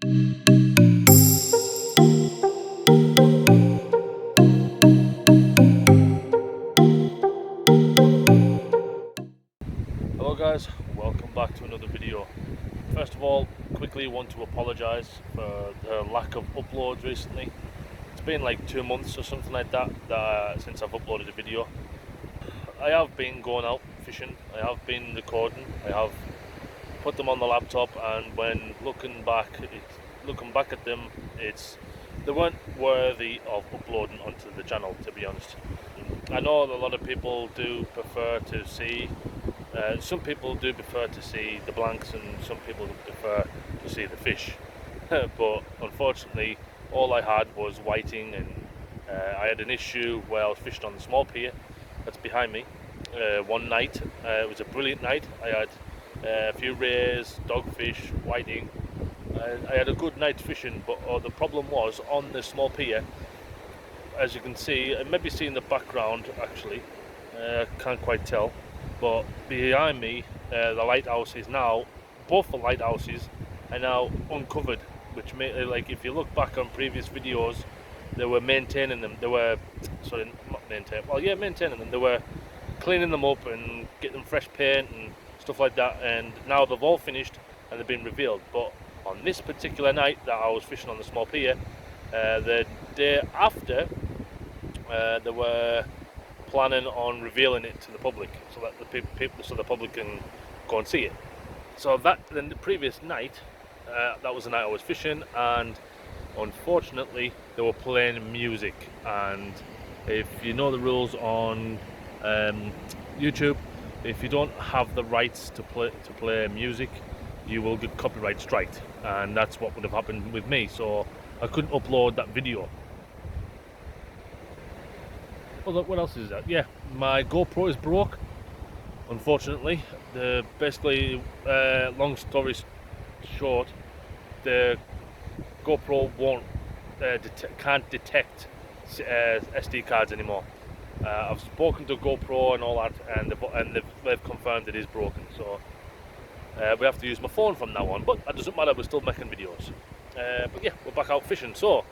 Hello guys, welcome back to another video. First of all, quickly want to apologise for the lack of uploads recently. It's been like 2 months or something like that, since I've uploaded a video. I have been going out fishing, I have been recording, I have put them on the laptop, and when looking back at them, they weren't worthy of uploading onto the channel, to be honest. I know a lot of people do prefer to see some people do prefer to see the blanks, and some people prefer to see the fish. But unfortunately, all I had was whiting, and I had an issue where I was fishing on the small pier that's behind me. One night, it was a brilliant night. I had a few rays, dogfish, whiting. I had a good night fishing, but the problem was on the small pier, as you can see, and maybe see in the background actually, can't quite tell. But behind me, the lighthouse is now, both the lighthouses are now uncovered, which like if you look back on previous videos, they were maintaining them. They were, sorry, not maintaining. Well, yeah, maintaining them. They were cleaning them up and getting them fresh paint and stuff like that. And now they've all finished and they've been revealed. But on this particular night that I was fishing on the small pier, the day after, they were planning on revealing it to the public, so that the public can go and see it. So then the previous night, that was the night I was fishing, and unfortunately they were playing music. And if you know the rules on YouTube, if you don't have the rights to play music, you will get copyright striked, and that's what would have happened with me. So I couldn't upload that video. What else is that? Yeah, my GoPro is broke, unfortunately. Basically, long story short, the GoPro can't detect SD cards anymore. I've spoken to GoPro and all that, and they've confirmed it is broken. So we have to use my phone from now on. But that doesn't matter. We're still making videos. But yeah, we're back out fishing. So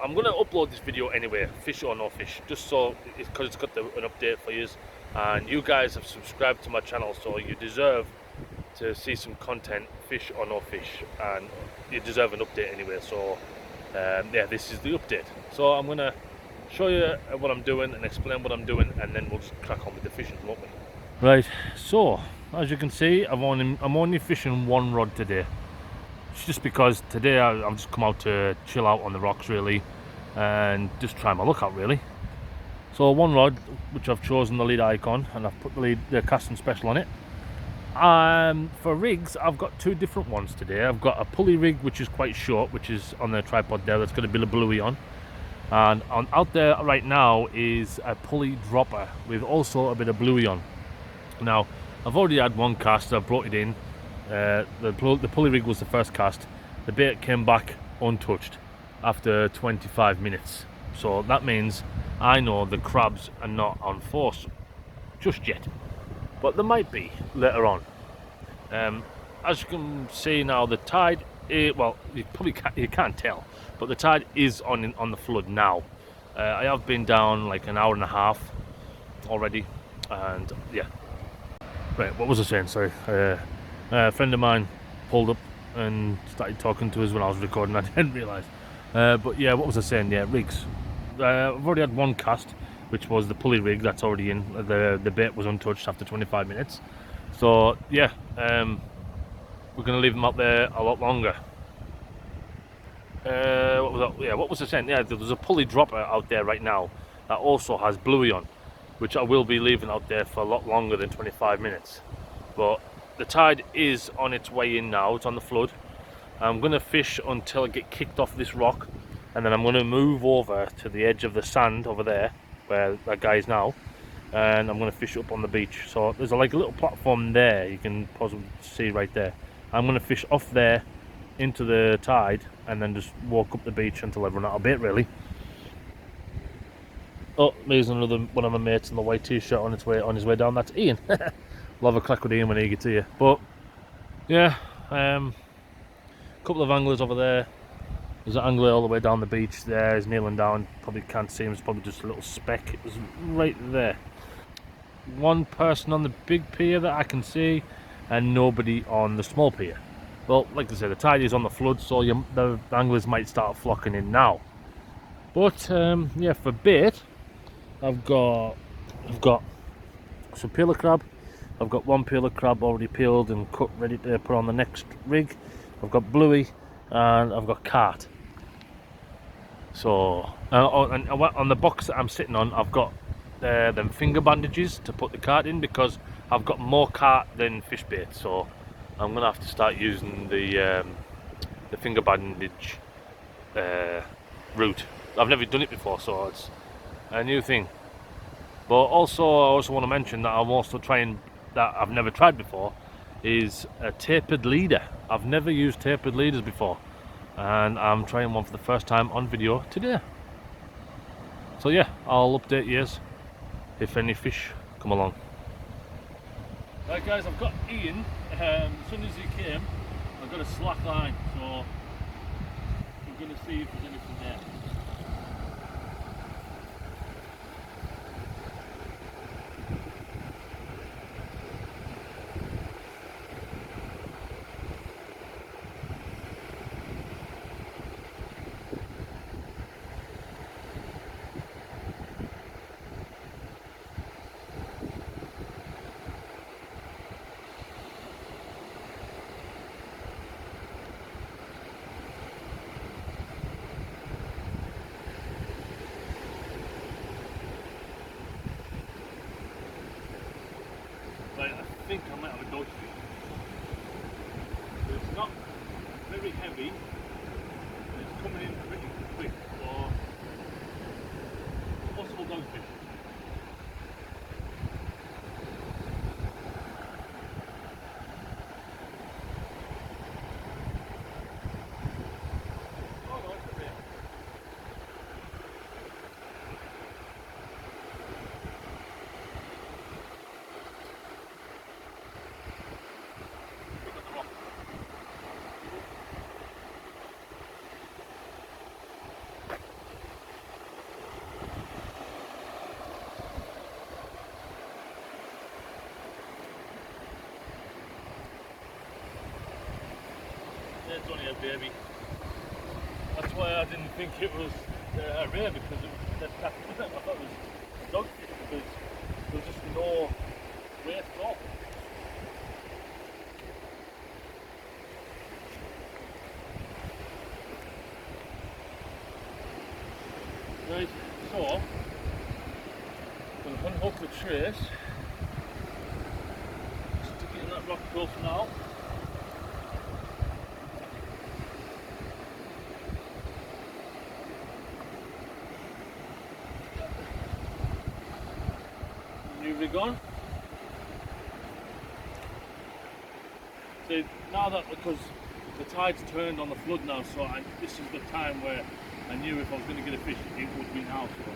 I'm going to upload this video anyway, fish or no fish, just so because it's got an update for you, and you guys have subscribed to my channel, so you deserve to see some content, fish or no fish, and you deserve an update anyway. So yeah, this is the update. So I'm going to show you what I'm doing and explain what I'm doing, and then we'll just crack on with the fishing, won't we? Right, so as you can see, I'm only fishing one rod today. It's just because today I've just come out to chill out on the rocks really, and just try my luck out really. So one rod, which I've chosen the lead icon, and I've put the casting special on it. For rigs, I've got two different ones today. I've got a pulley rig, which is quite short, which is on the tripod there, that's got a bit of bluey on. And out there right now is a pulley dropper with also a bit of bluey on. Now, I've already had one cast, I've brought it in. The pulley rig was the first cast. The bait came back untouched after 25 minutes. So that means I know the crabs are not on force just yet, but they might be later on. As you can see now, the tide, well, you can't tell, but the tide is on the flood now. I have been down like an hour and a half already, and yeah. Right, what was I saying? Sorry. A friend of mine pulled up and started talking to us when I was recording. I didn't realise. But yeah, what was I saying? Yeah, rigs. I've already had one cast, which was the pulley rig. That's already in. The bait was untouched after 25 minutes. So yeah, we're going to leave them out there a lot longer. What was that? Yeah, what was I saying? Yeah, there's a pulley dropper out there right now that also has bluey on, which I will be leaving out there for a lot longer than 25 minutes. But the tide is on its way in now. It's on the flood. I'm going to fish until I get kicked off this rock, and then I'm going to move over to the edge of the sand over there where that guy is now, and I'm going to fish up on the beach. So there's like a little platform there, you can possibly see right there. I'm going to fish off there into the tide and then just walk up the beach until I run out of bait really. Oh, there's another one of my mates in the white t-shirt on his way down. That's Ian. We'll have a crack with Ian when he gets here. But yeah, couple of anglers over there. There's an angler all the way down the beach there. He's kneeling down. Probably can't see him. It's probably just a little speck. It was right there. One person on the big pier that I can see, and nobody on the small pier. Well, like I said, the tide is on the flood, so the anglers might start flocking in now. But yeah, for bait, I've got some peeler crab. I've got one peeler crab already peeled and cut, ready to put on the next rig. I've got bluey, and I've got carp. So, and on the box that I'm sitting on, I've got them finger bandages to put the carp in, because I've got more carp than fish bait. So I'm gonna have to start using the finger bandage route. I've never done it before, so it's a new thing. But also, I also want to mention that I'm also trying, that I've never tried before, is a tapered leader. I've never used tapered leaders before, and I'm trying one for the first time on video today. So yeah, I'll update you if any fish come along. Right guys, I've got Ian. As soon as he came, I've got a slack line, so we're going to see if there's anything there. Right, I think I might have a dodge fish. But it's not very heavy, and it's coming in pretty quick, so possible dogfish. Oh no, it's a bit. It's only a baby. That's why I didn't think it was a rare, because I thought it was dogfish, because there's just no weight at all. Right, so I'm going to unhook the trace, stick it in that rock pool for now. New rig on. So now that, because the tide's turned on the flood now, so this is the time where I knew if I was going to get a fish, it would be now. So.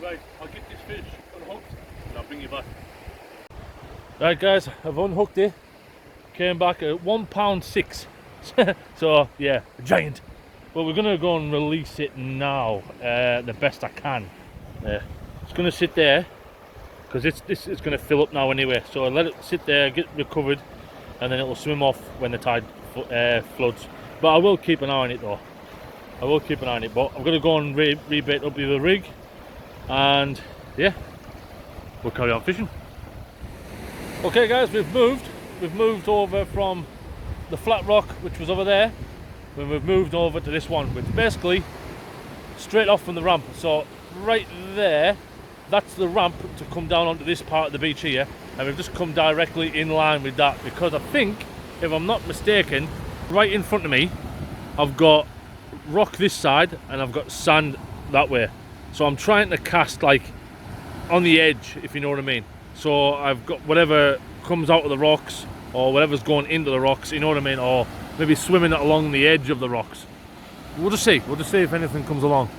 Right, I'll get this fish unhooked and I'll bring you back. Right guys, I've unhooked it. Came back at £1.6. So yeah, a giant. Well, we're gonna go and release it now, the best I can. It's gonna sit there because this is gonna fill up now anyway. So I'll let it sit there, get recovered, and then it'll swim off when the tide floods. But I will keep an eye on it though. I will keep an eye on it. But I'm gonna go and rebait up with the rig. And yeah, we'll carry on fishing. Okay guys, we've moved over from the flat rock, which was over there, and we've moved over to this one, which is basically straight off from the ramp. So right there, that's the ramp to come down onto this part of the beach here, and we've just come directly in line with that, because I think, if I'm not mistaken, right in front of me I've got rock this side and I've got sand that way. So I'm trying to cast like on the edge, if you know what I mean. So I've got whatever comes out of the rocks, or whatever's going into the rocks, you know what I mean, or maybe swimming along the edge of the rocks. We'll just see if anything comes along.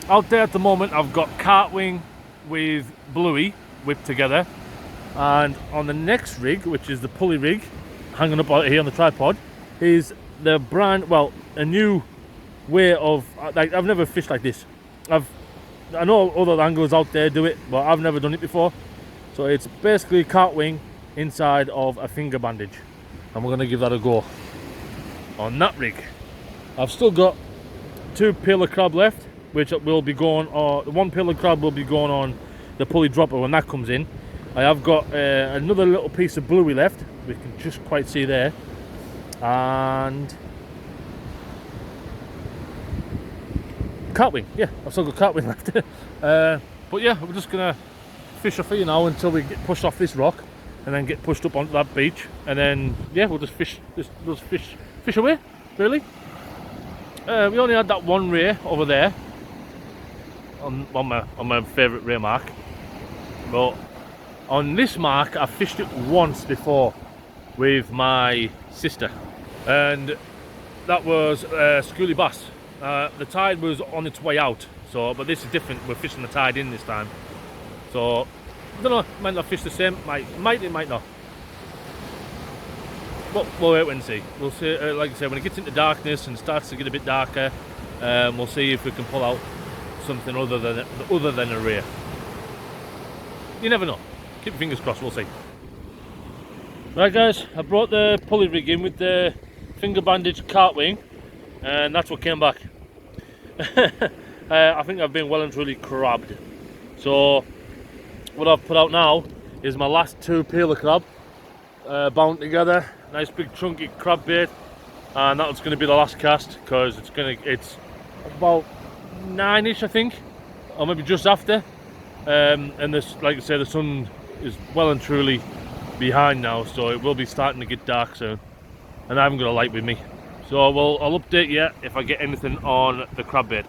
Out there at the moment I've got Cartwing with Bluey whipped together, and on the next rig, which is the pulley rig hanging up out here on the tripod, is the brand, well, a new way of, like, I've never fished like this. I know other anglers out there do it, but I've never done it before. So it's basically Cartwing inside of a finger bandage, and we're going to give that a go on that rig. I've still got 2 pillar crab left, which will be going, or 1 pillar crab will be going on the pulley dropper when that comes in. I have got another little piece of Bluey left, we can just quite see there, and Cartwing. Yeah, I've still got Cartwing left. But yeah, we're just gonna fish off here now until we get pushed off this rock, and then get pushed up onto that beach, and then yeah, we'll just fish away, really. We only had that 1 ray over there on my favourite ray mark, but on this mark I fished it once before with my sister, and that was schoolie bass. The tide was on its way out, so, but this is different, we're fishing the tide in this time. So I don't know, might not fish the same, it might not. But we'll wait and see. We'll see, like I said, when it gets into darkness and starts to get a bit darker, we'll see if we can pull out something other than a ray. You never know. Keep your fingers crossed, we'll see. Right guys, I brought the pulley rig in with the finger bandage Cartwing, and that's what came back. I think I've been well and truly crabbed. So what I've put out now is my last 2 peeler crab bound together. Nice big chunky crab bait, and that's going to be the last cast, because it's about 9ish I think, or maybe just after, and this, like I say, the sun is well and truly behind now, so it will be starting to get dark soon, and I haven't got a light with me, so I'll update you if I get anything on the crab bait.